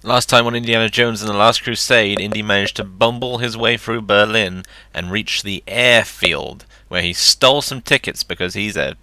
Last time on Indiana Jones and the Last Crusade, Indy managed to bumble his way through Berlin and reach the airfield, where he stole some tickets because he's a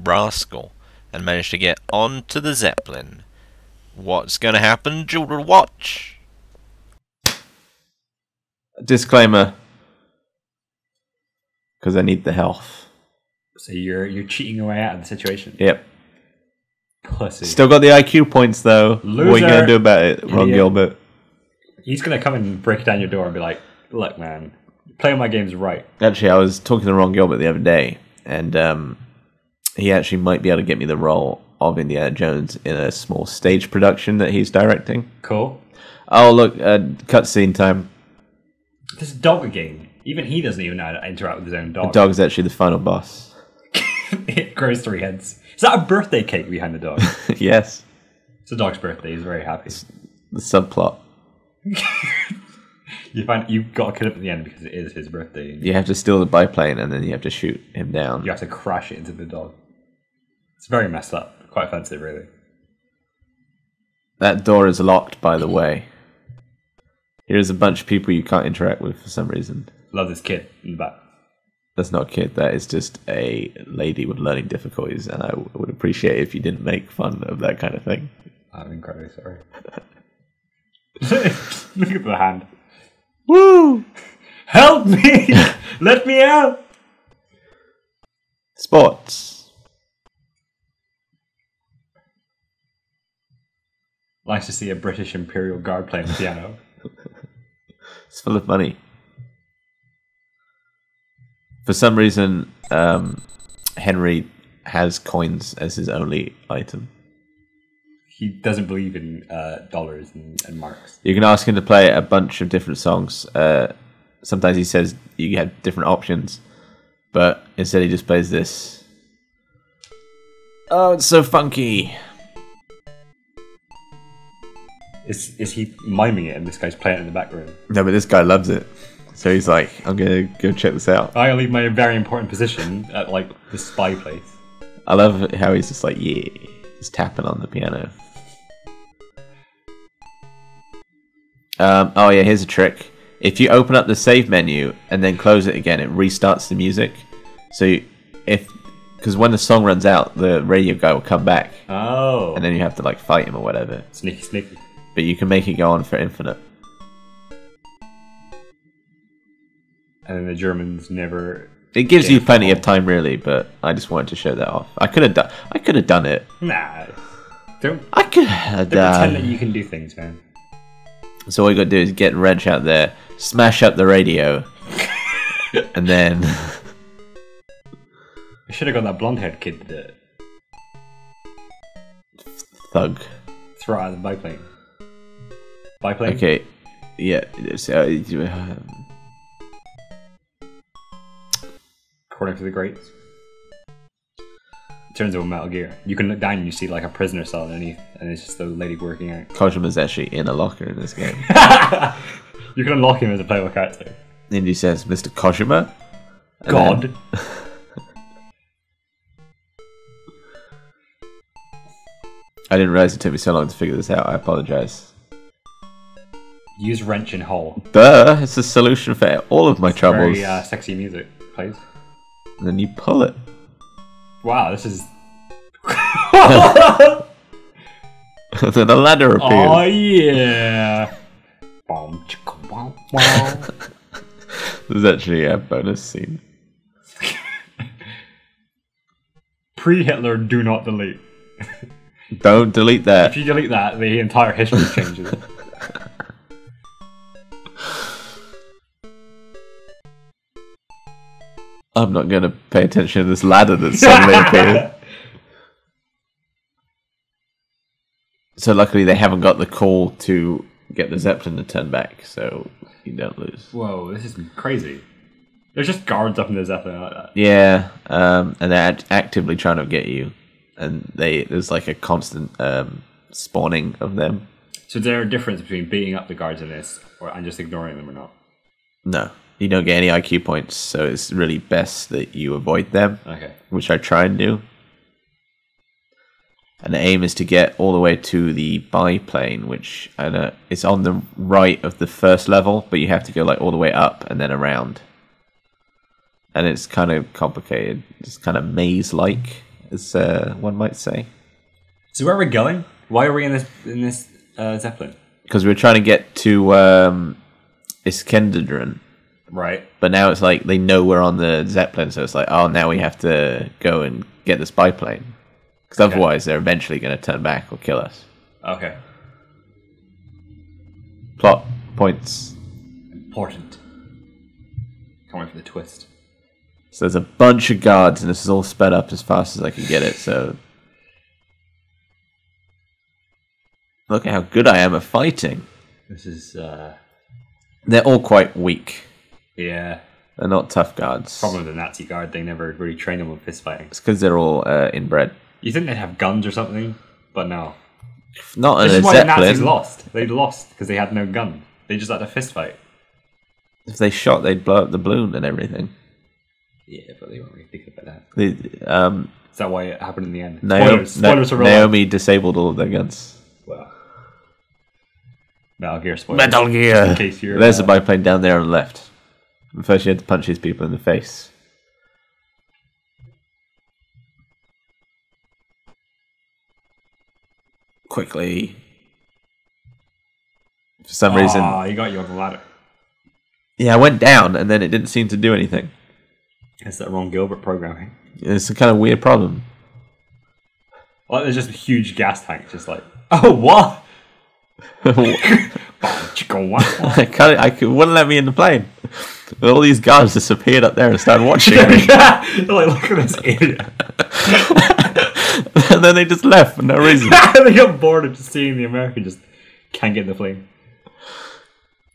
rascal, and managed to get onto the Zeppelin. What's going to happen? Jewel watch! Disclaimer. Because I need the health. So you're cheating your way out of the situation. Yep. Pussy. Still got the IQ points though. Loser. What are you going to do about it, Ron Gilbert? He's going to come and break down your door and be like, look, man, playing my games right. Actually, I was talking to Ron Gilbert the other day, and he actually might be able to get me the role of Indiana Jones in a small stage production that he's directing. Cool. Oh, look, cutscene time. This dog game. Even he doesn't even know how to interact with his own dog. The dog is actually the final boss. It grows 3 heads. Is that a birthday cake behind the dog? Yes. It's the dog's birthday. He's very happy. The subplot. You've got to kill him at the end because it is his birthday. You have to steal the biplane and then you have to shoot him down. You have to crash it into the dog. It's very messed up. Quite offensive, really. That door is locked, by the way. Here's a bunch of people you can't interact with for some reason. Love this kid in the back. That's not a kid. That is just a lady with learning difficulties, and I would appreciate it if you didn't make fun of that kind of thing. I'm incredibly sorry. Look at the hand. Woo! Help me! Let me out! Sports. Nice to see a British Imperial Guard playing the piano. It's full of money. For some reason, Henry has coins as his only item. He doesn't believe in dollars and marks. You can ask him to play a bunch of different songs. Sometimes he says you have different options, but instead he just plays this. Oh, it's so funky. Is he miming it and this guy's playing it in the background? No, but this guy loves it. So he's like, I'm going to go check this out. I leave my very important position at like the spy place. I love how he's just like, yeah, he's tapping on the piano. Oh yeah, here's a trick. If you open up the save menu and then close it again, it restarts the music. So because when the song runs out, the radio guy will come back. Oh. And then you have to like fight him or whatever. Sneaky, sneaky. But you can make it go on for infinite. And then the Germans never. It gives you plenty of time, really, but I just wanted to show that off. I could have done it. Nah. Don't. I could have Pretend that you can do things, man. So all you got to do is get Reg out there, smash up the radio, and then. I should have got that blonde-haired kid to do it. Thug. Throw it out of the biplane. Biplane? Okay. Yeah. According to the greats. It turns into Metal Gear. You can look down and you see like a prisoner cell underneath, and it's just the lady working out. Kojima's actually in a locker in this game. You can unlock him as a playable character. Indy says, Mr. Kojima? And God. then- I didn't realize it took me so long to figure this out. I apologize. Use wrench and hole. Duh, it's the solution for all of my troubles. Very sexy music, please. And then you pull it. Wow, this is. And then a ladder appears. Oh yeah. Boom, chicka, wow, wow. There's actually a bonus scene. Pre-Hitler, do not delete. Don't delete that. If you delete that, the entire history changes. I'm not going to pay attention to this ladder that suddenly appeared. So luckily they haven't got the call to get the Zeppelin to turn back, so you don't lose. Whoa, this is crazy. There's just guards up in the Zeppelin like that. Yeah, and they're actively trying to get you. And there's like a constant spawning of them. So is there a difference between beating up the guards in this and just ignoring them or not? No, you don't get any IQ points, so it's really best that you avoid them. Okay. Which I try and do. And the aim is to get all the way to the biplane, which I know it's on the right of the first level, but you have to go like all the way up and then around. And it's kind of complicated. It's kind of maze-like, as one might say. So where are we going? Why are we in this Zeppelin? Because we were trying to get to Iskenderdun. Right. But now it's like they know we're on the Zeppelin, so it's like, oh, now we have to go and get this biplane. Because otherwise they're eventually going to turn back or kill us. Okay. Plot points. Important. Can't wait for the twist. So there's a bunch of guards, and this is all sped up as fast as I can get it, so... Look at how good I am at fighting. This is, They're all quite weak. Yeah. They're not tough guards. Problem with the Nazi guard, they never really train them with fist fighting. It's because they're all inbred. You think they'd have guns or something? But no. Not This in is a why the Nazis Zeppelin. lost. They lost because they had no gun. They just had a fist fight. If they shot, they'd blow up the balloon and everything. Yeah, but they weren't really thinking about that. They, Is that why it happened in the end? Naomi, for real life. Naomi disabled all of their guns. Well, Metal Gear spoilers. Metal Gear! Just in case you're, There's a biplane down there on the left. First you had to punch these people in the face. Quickly. For some reason... he got you on the ladder. Yeah, I went down and then it didn't seem to do anything. It's that wrong Gilbert programming. It's a kind of weird problem. Well, there's just a huge gas tank, just like, oh, what? Wouldn't let me in the plane. All these guards disappeared up there and started watching me. They're like, look at this idiot. And then they just left for no reason. They got bored of just seeing the American just can't get in the plane.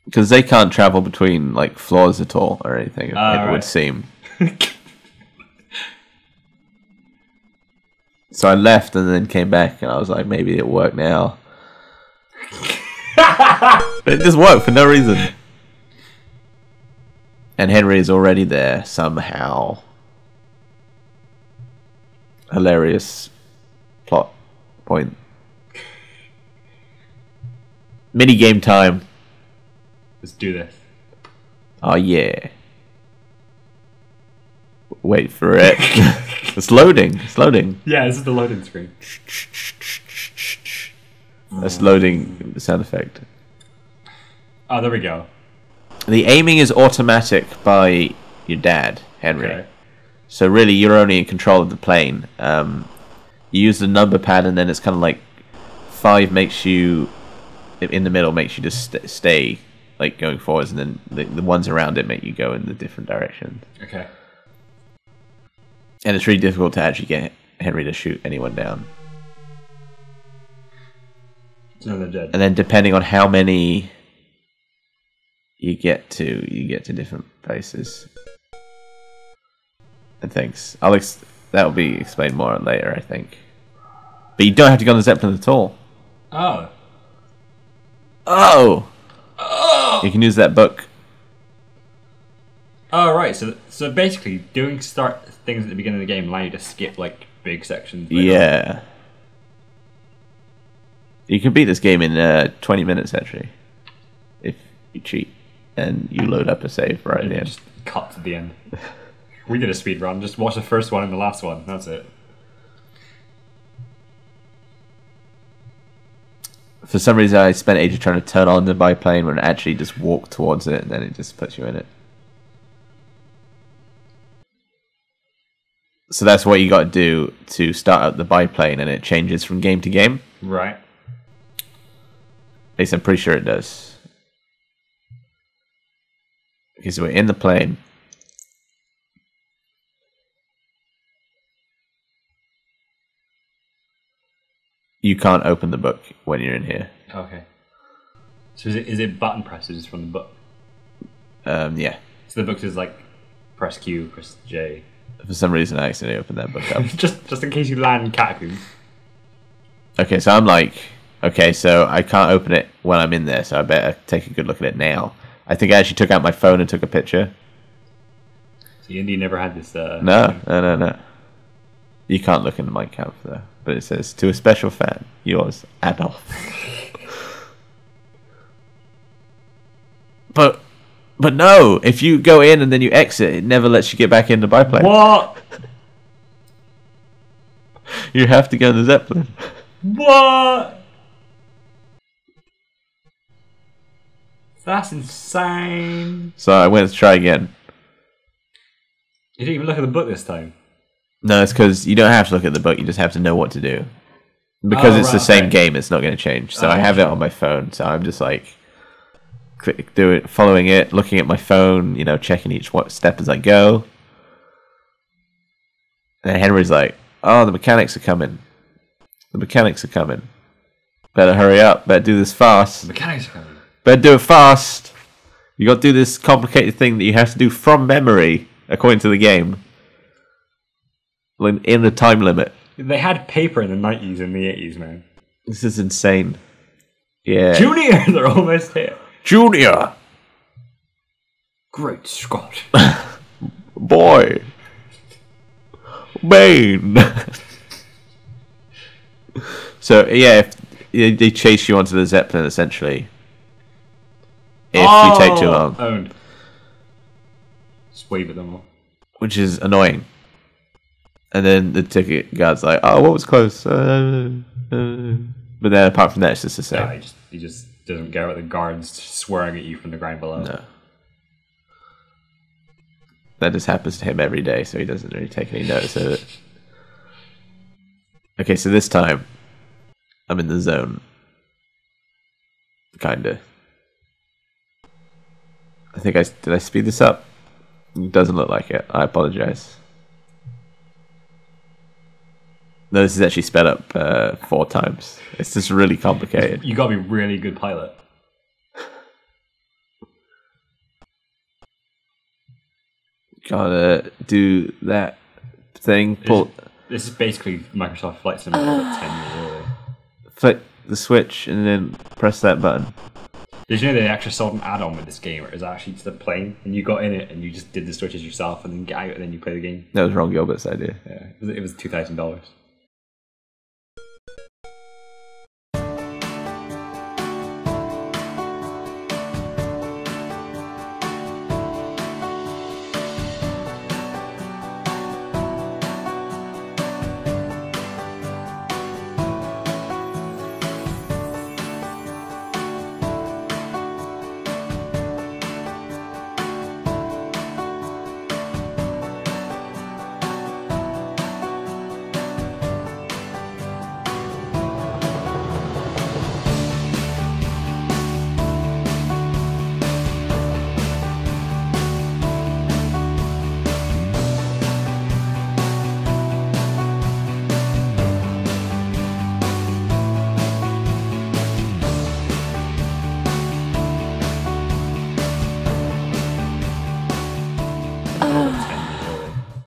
Because they can't travel between like floors at all or anything, it would seem. So I left and then came back and I was like, maybe it'll work now. It just worked for no reason. And Henry is already there somehow. Hilarious plot point. Mini game time. Let's do this. Oh yeah. Wait for it. It's loading. It's loading. Yeah, this is the loading screen. That's loading sound effect. Oh, there we go. The aiming is automatic by your dad, Henry. Okay. So really, you're only in control of the plane. You use the number pad, and then it's kind of like 5 makes you in the middle, makes you just stay like going forwards, and then the ones around it make you go in the different directions. Okay. And it's really difficult to actually get Henry to shoot anyone down. So they're dead. And then depending on how many you get to different places and things. That'll be explained more later, I think. But you don't have to go on the Zeppelin at all. Oh. Oh! You can use that book. Oh, right. So basically, doing start things at the beginning of the game allow you to skip like big sections. Later. Yeah. You can beat this game in 20 minutes, actually. If you cheat and you load up a save right at the end. Just cut to the end. We did a speed run. Just watch the first one and the last one. That's it. For some reason, I spent ages trying to turn on the biplane when I actually just walk towards it and then it just puts you in it. So that's what you got to do to start up the biplane, and it changes from game to game. Right. At least I'm pretty sure it does. Okay, so we're in the plane. You can't open the book when you're in here. Okay. So is it button presses from the book? Yeah. So the book is like press Q, press J. For some reason, I accidentally opened that book up. just in case you land in catacombs. Okay, so I'm like, okay, so I can't open it when I'm in there, so I better take a good look at it now. I think I actually took out my phone and took a picture. So Indy never had this. No. You can't look in the mic camp though. But it says, to a special fan, yours, Adolf. But no, if you go in and then you exit, it never lets you get back into Biplane. What? You have to go in the Zeppelin. What? That's insane. So I went to try again. You didn't even look at the book this time. No, it's because you don't have to look at the book, you just have to know what to do. Because it's the same game, it's not going to change. So I have it on my phone, so I'm just like following it, looking at my phone, you know, checking each step as I go. And Henry's like, oh, the mechanics are coming. The mechanics are coming. Better hurry up, better do this fast. The mechanics are coming. Better do it fast. You got to do this complicated thing that you have to do from memory, according to the game. In the time limit. They had paper in the 90s and the 80s, man. This is insane. Yeah. Junior! They're almost here. Junior! Great Scott. Boy! Bane! So, yeah, if they chase you onto the Zeppelin, essentially. If you take too long. Owned. Just wave at them all. Which is annoying. And then the ticket guard's like, oh, what was close? But then apart from that, it's just the same. Yeah, he just doesn't care about the guards swearing at you from the ground below. No. That just happens to him every day, so he doesn't really take any notice of it. Okay, so this time, I'm in the zone. Kinda. I think did I speed this up? It doesn't look like it. I apologize. No, this is actually sped up 4 times. It's just really complicated. You gotta be a really good pilot. Gotta do that thing. This is basically Microsoft Flight Simulator, but 10 years earlier. Flick the switch and then press that button. Did you know they actually sold an add-on with this game? It was actually just a plane, and you got in it, and you just did the switches yourself, and then get out, and then you play the game. That was Ron Gilbert's idea. Yeah, it was $2,000.